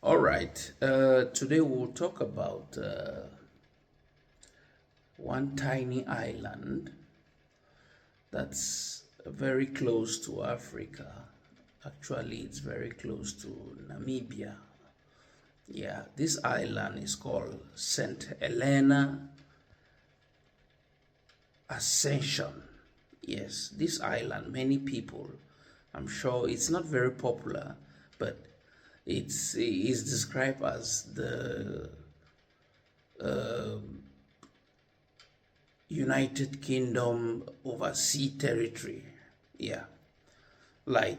All right. Today we'll talk about one tiny island that's very close to Africa. Actually, it's very close to Namibia. Yeah, this island is called St. Helena Ascension. Yes, this island, many people, I'm sure it's not very popular, but is described as the United Kingdom overseas territory. Yeah, like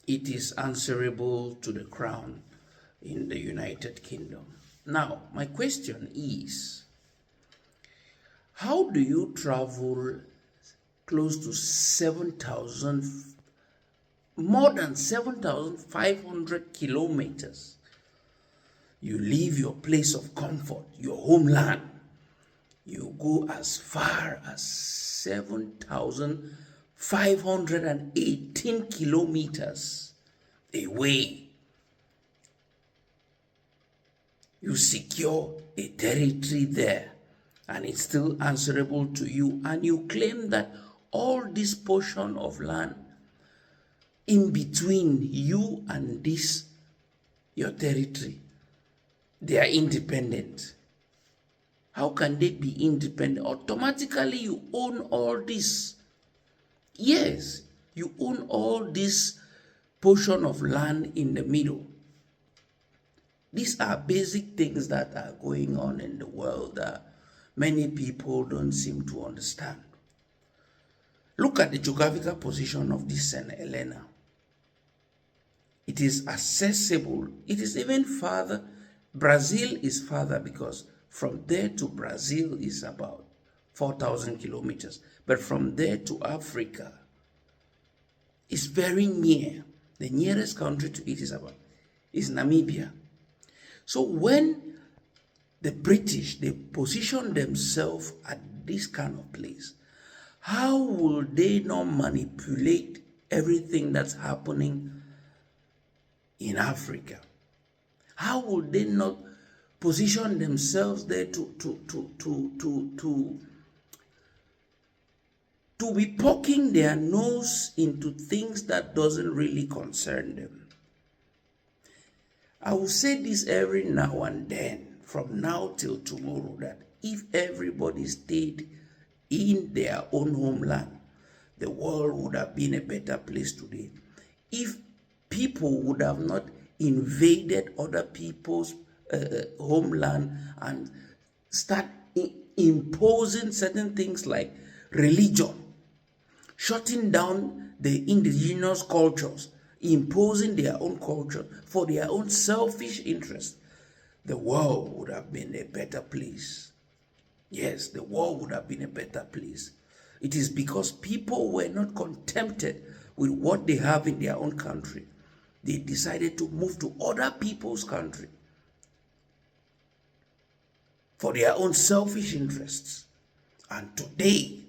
it is answerable to the crown in the United Kingdom. Now, my question is, how do you travel close to 7,000, more than 7,500 kilometers? You leave your place of comfort, your homeland. You go as far as 7,518 kilometers away. You secure a territory there, and it's still answerable to you, and you claim that all this portion of land in between you and this your territory, they are independent. How can they be independent? Automatically you own all this. Yes, you own all this portion of land in the middle. These are basic things that are going on in the world that many people don't seem to understand. Look at the geographical position of this St. Helena. It is accessible. It is even farther. Brazil is farther because from there to Brazil is about 4,000 kilometers. But from there to Africa is very near. The nearest country to it is Namibia. So when the British, they position themselves at this kind of place, how will they not manipulate everything that's happening in Africa? How would they not position themselves there to be poking their nose into things that doesn't really concern them? I will say this every now and then, from now till tomorrow, that if everybody stayed in their own homeland, the world would have been a better place today. If people would have not invaded other people's homeland and start imposing certain things like religion, shutting down the indigenous cultures, imposing their own culture for their own selfish interest, the world would have been a better place. Yes, the world would have been a better place. It is because people were not contented with what they have in their own country. They decided to move to other people's country for their own selfish interests. And today,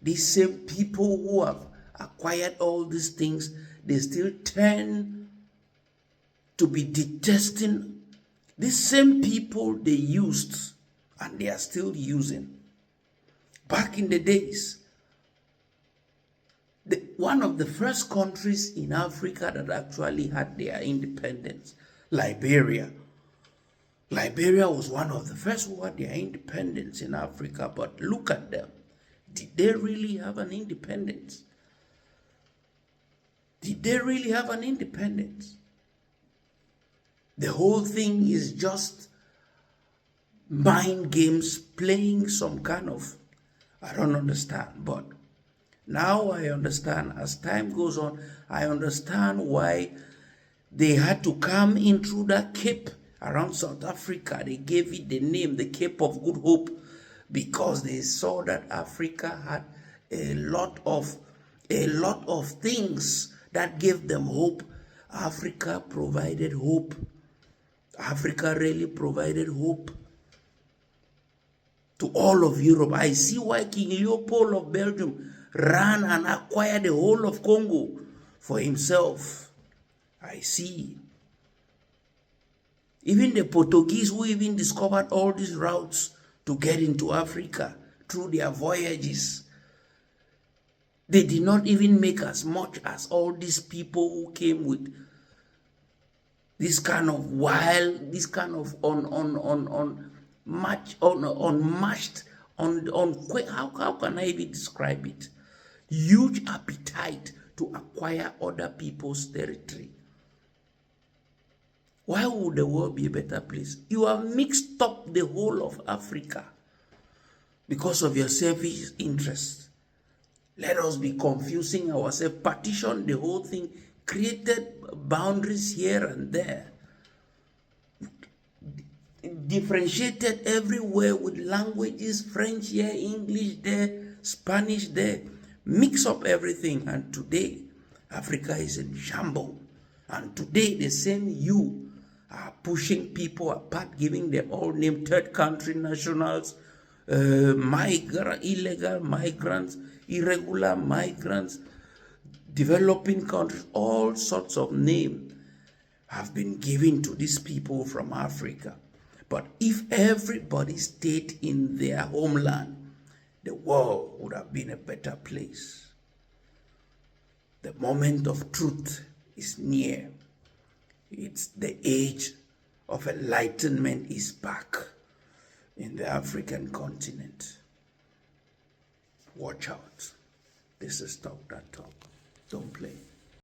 these same people who have acquired all these things, they still tend to be detesting these same people they used and they are still using. Back in the days, one of the first countries in Africa that actually had their independence, Liberia. Liberia was one of the first who had their independence in Africa, but look at them. Did they really have an independence? Did they really have an independence? The whole thing is just mind games, playing some kind of, I don't understand, but now I understand. As time goes on, I understand why they had to come in through that cape around South Africa. They gave it the name, the Cape of Good Hope, because they saw that Africa had a lot of things that gave them hope. Africa provided hope. Africa really provided hope to all of Europe. I see why King Leopold of Belgium ran and acquired the whole of Congo for himself. I see. Even the Portuguese who even discovered all these routes to get into Africa through their voyages, they did not even make as much as all these people who came with this kind of wild, this kind of unmatched, how can I even describe it? Huge appetite to acquire other people's territory. Why would the world be a better place? You have mixed up the whole of Africa because of your selfish interests. Let us be confusing ourselves, partition the whole thing, created boundaries here and there, differentiated everywhere with languages, French here, English there, Spanish there, mix up everything, and today Africa is in shambles. And today the same you are pushing people apart, giving them all named third country nationals, illegal migrants, irregular migrants, developing countries, all sorts of names have been given to these people from Africa. But if everybody stayed in their homeland, the world would have been a better place. The moment of truth is near. It's the age of enlightenment is back in the African continent. Watch out. This is Talk That Talk. Don't play.